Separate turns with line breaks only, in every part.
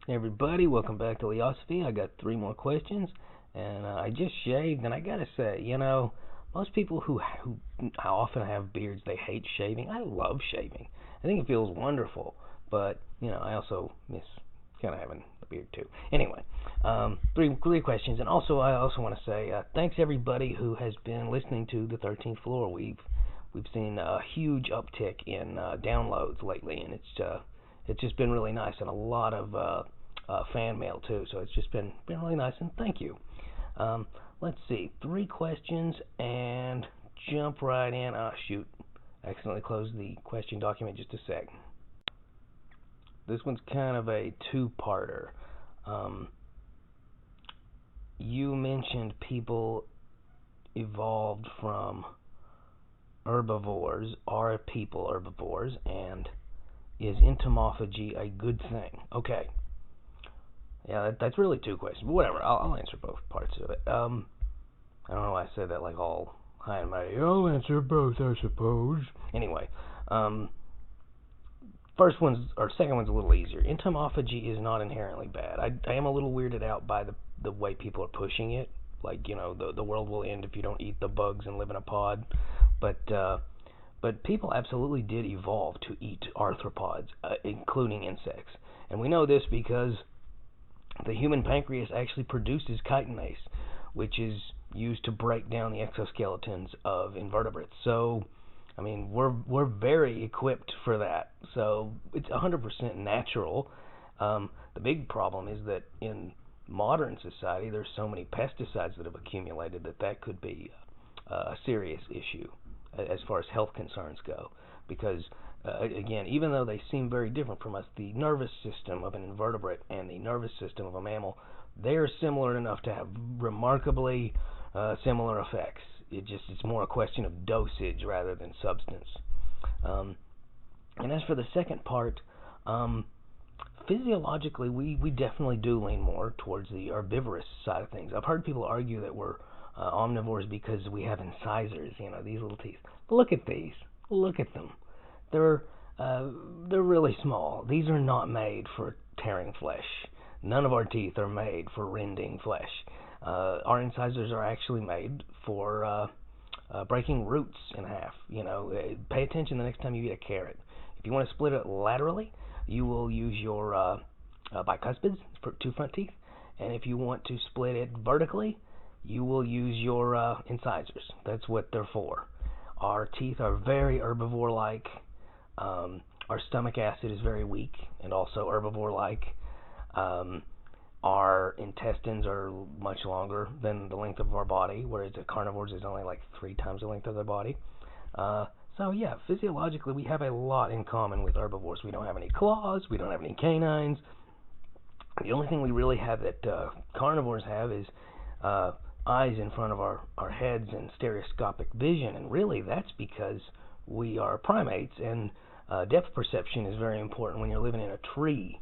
Hey everybody, welcome back to Leosophy. I got three more questions, and I just shaved, and I gotta say, most people who often have beards, they hate shaving. I love shaving. I think it feels wonderful, but I also miss kind of having a beard too. Anyway, three questions, and I also want to say thanks everybody who has been listening to the 13th floor. We've seen a huge uptick in downloads lately, and it's just been really nice, and a lot of fan mail too. So it's just been really nice, and thank you. Let's see, three questions and jump right in. Ah, shoot, I accidentally closed the question document. Just a sec. This one's kind of a two-parter. Um, you mentioned people evolved from herbivores. Are people herbivores? And is entomophagy a good thing? Okay. Yeah, that's really two questions. But whatever, I'll answer both parts of it. I don't know why I said that like all high and mighty. I'll answer both, I suppose. Anyway, um, second one's a little easier. Entomophagy is not inherently bad. I am a little weirded out by the way people are pushing it. Like the world will end if you don't eat the bugs and live in a pod. But but people absolutely did evolve to eat arthropods, including insects. And we know this because the human pancreas actually produces chitinase, which is used to break down the exoskeletons of invertebrates. So, I mean, we're very equipped for that. So it's 100% natural. The big problem is that in modern society, there's so many pesticides that have accumulated that could be a serious issue as far as health concerns go. Because again, even though they seem very different from us, the nervous system of an invertebrate and the nervous system of a mammal, they are similar enough to have remarkably similar effects. It's more a question of dosage rather than substance. Um, and as for the second part, physiologically, we definitely do lean more towards the herbivorous side of things. I've heard people argue that we're omnivores because we have incisors, these little teeth. But look at these. Look at them. They're they're really small. These are not made for tearing flesh. None of our teeth are made for rending flesh. Our incisors are actually made for breaking roots in half. Pay attention the next time you eat a carrot. If you want to split it laterally, you will use your bicuspids, two front teeth, and if you want to split it vertically, you will use your incisors. That's what they're for. Our teeth are very herbivore-like. Our stomach acid is very weak and also herbivore-like. Um, our intestines are much longer than the length of our body, whereas the carnivores is only like 3 times the length of their body. So yeah, physiologically we have a lot in common with herbivores. We don't have any claws, we don't have any canines. The only thing we really have that carnivores have is eyes in front of our heads and stereoscopic vision, and really that's because we are primates, and depth perception is very important when you're living in a tree.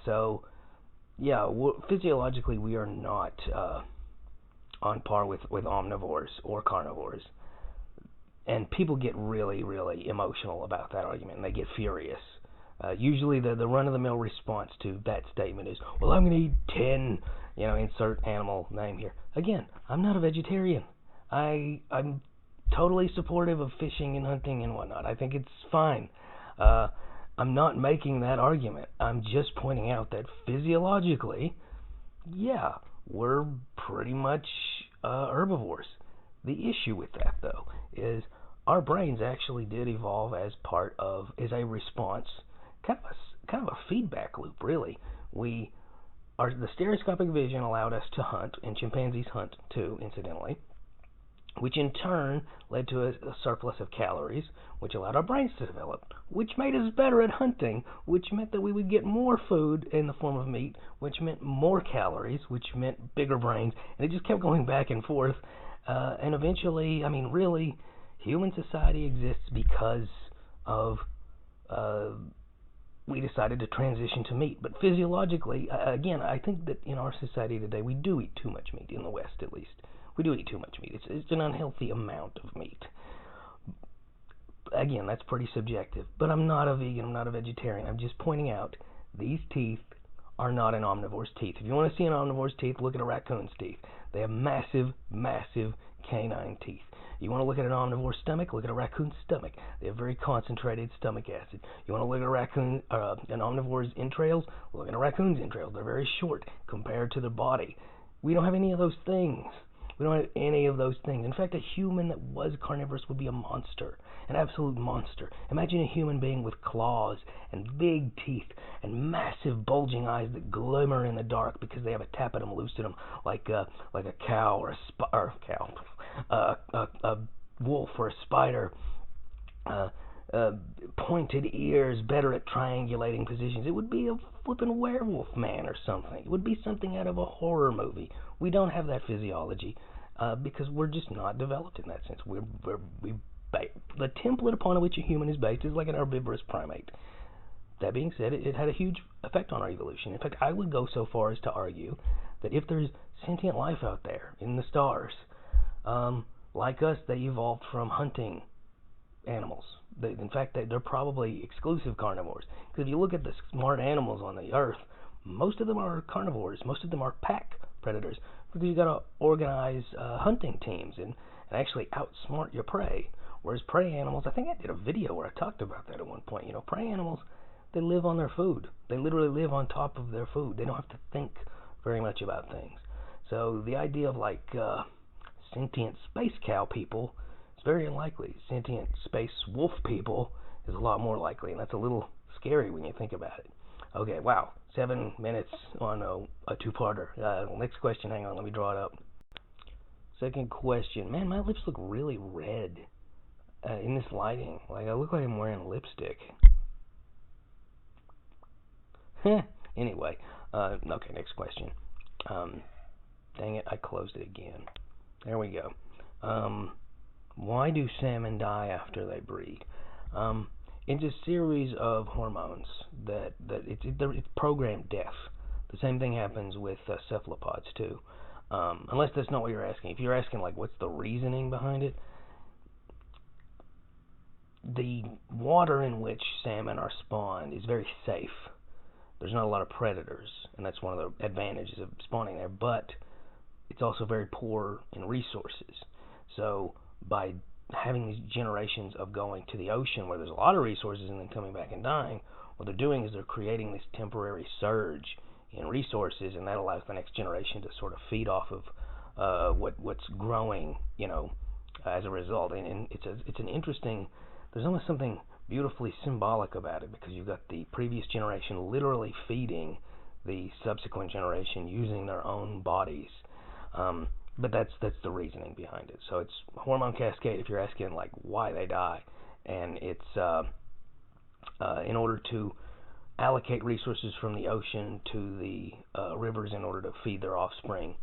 So yeah, physiologically we are not on par with omnivores or carnivores. And people get really, really emotional about that argument, and they get furious. Usually the run-of-the-mill response to that statement is, well, I'm going to eat 10, insert animal name here. Again, I'm not a vegetarian. I'm totally supportive of fishing and hunting and whatnot. I think it's fine. I'm not making that argument. I'm just pointing out that physiologically, yeah, we're pretty much herbivores. The issue with that, though, is our brains actually did evolve as a response, kind of a feedback loop, really. The stereoscopic vision allowed us to hunt, and chimpanzees hunt too, incidentally, which in turn led to a surplus of calories, which allowed our brains to develop, which made us better at hunting, which meant that we would get more food in the form of meat, which meant more calories, which meant bigger brains, and it just kept going back and forth. And eventually, I mean, really, human society exists because of we decided to transition to meat. But physiologically, again, I think that in our society today, we do eat too much meat, in the West at least. We do eat too much meat. It's an unhealthy amount of meat. Again, that's pretty subjective. But I'm not a vegan. I'm not a vegetarian. I'm just pointing out these teeth are not an omnivore's teeth. If you want to see an omnivore's teeth, look at a raccoon's teeth. They have massive, massive canine teeth. You want to look at an omnivore's stomach? Look at a raccoon's stomach. They have very concentrated stomach acid. You want to look at an omnivore's entrails? Look at a raccoon's entrails. They're very short compared to their body. We don't have any of those things. We don't have any of those things. In fact, a human that was carnivorous would be a monster, an absolute monster. Imagine a human being with claws and big teeth and massive bulging eyes that glimmer in the dark because they have a tapetum lucidum, like a cow or a wolf or a spider. Uh, Pointed ears, better at triangulating positions. It would be a flippin' werewolf man or something. It would be something out of a horror movie. We don't have that physiology because we're just not developed in that sense. The template upon which a human is based is like an herbivorous primate. That being said, it had a huge effect on our evolution. In fact, I would go so far as to argue that if there's sentient life out there in the stars, like us, they evolved from hunting animals. In fact, they're probably exclusive carnivores. Because if you look at the smart animals on the earth, most of them are carnivores. Most of them are pack predators. Because you've got to organize hunting teams and actually outsmart your prey. Whereas prey animals, I think I did a video where I talked about that at one point. Prey animals, they live on their food. They literally live on top of their food. They don't have to think very much about things. So the idea of sentient space cow people, very unlikely. Sentient space wolf people is a lot more likely, and that's a little scary when you think about it. Okay, wow, 7 minutes on a two-parter. Next question, hang on, let me draw it up. Second question, man, my lips look really red in this lighting. Like, I look like I'm wearing lipstick. Anyway, okay, next question. Dang it, I closed it again. There we go. Why do salmon die after they breed? It's a series of hormones that it's programmed death. The same thing happens with cephalopods too. Unless that's not what you're asking. If you're asking what's the reasoning behind it, the water in which salmon are spawned is very safe. There's not a lot of predators, and that's one of the advantages of spawning there. But it's also very poor in resources. So by having these generations of going to the ocean where there's a lot of resources and then coming back and dying, what they're doing is they're creating this temporary surge in resources, and that allows the next generation to sort of feed off of what's growing, as a result. And it's an interesting. There's almost something beautifully symbolic about it because you've got the previous generation literally feeding the subsequent generation using their own bodies. But that's the reasoning behind it. So it's hormone cascade if you're asking why they die, and it's in order to allocate resources from the ocean to the rivers in order to feed their offspring.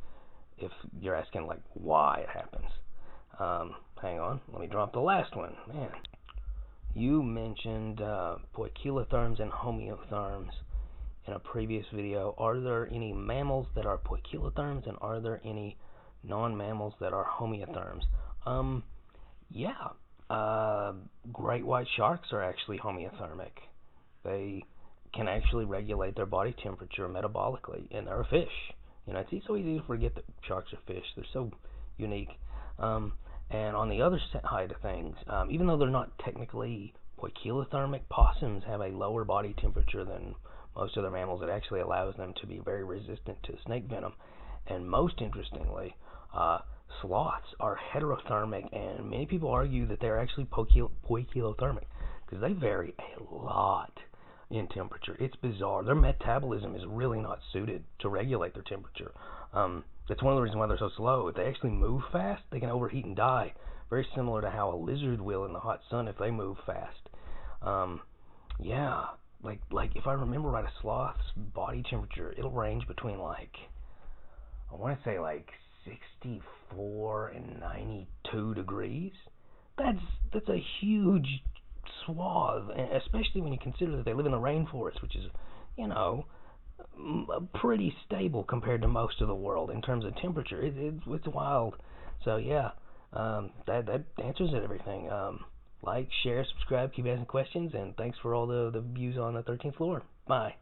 If you're asking why it happens. Hang on, let me drop the last one. Man, you mentioned poikilotherms and homeotherms in a previous video. Are there any mammals that are poikilotherms, and are there any non-mammals that are homeotherms? Yeah. Great white sharks are actually homeothermic. They can actually regulate their body temperature metabolically, and they're a fish. It's so easy to forget that sharks are fish. They're so unique. And on the other side of things, even though they're not technically poikilothermic, possums have a lower body temperature than most other mammals. It actually allows them to be very resistant to snake venom. And most interestingly, sloths are heterothermic, and many people argue that they're actually poikilothermic because they vary a lot in temperature. It's bizarre. Their metabolism is really not suited to regulate their temperature. That's one of the reasons why they're so slow. If they actually move fast, they can overheat and die. Very similar to how a lizard will in the hot sun if they move fast. Yeah, like if I remember right, a sloth's body temperature, it'll range between I want to say 64 and 92 degrees. That's a huge swath, especially when you consider that they live in the rainforest, which is, pretty stable compared to most of the world in terms of temperature. It's wild. So yeah, that answers it, everything. Like, share, subscribe, keep asking questions, and thanks for all the views on the 13th floor. Bye.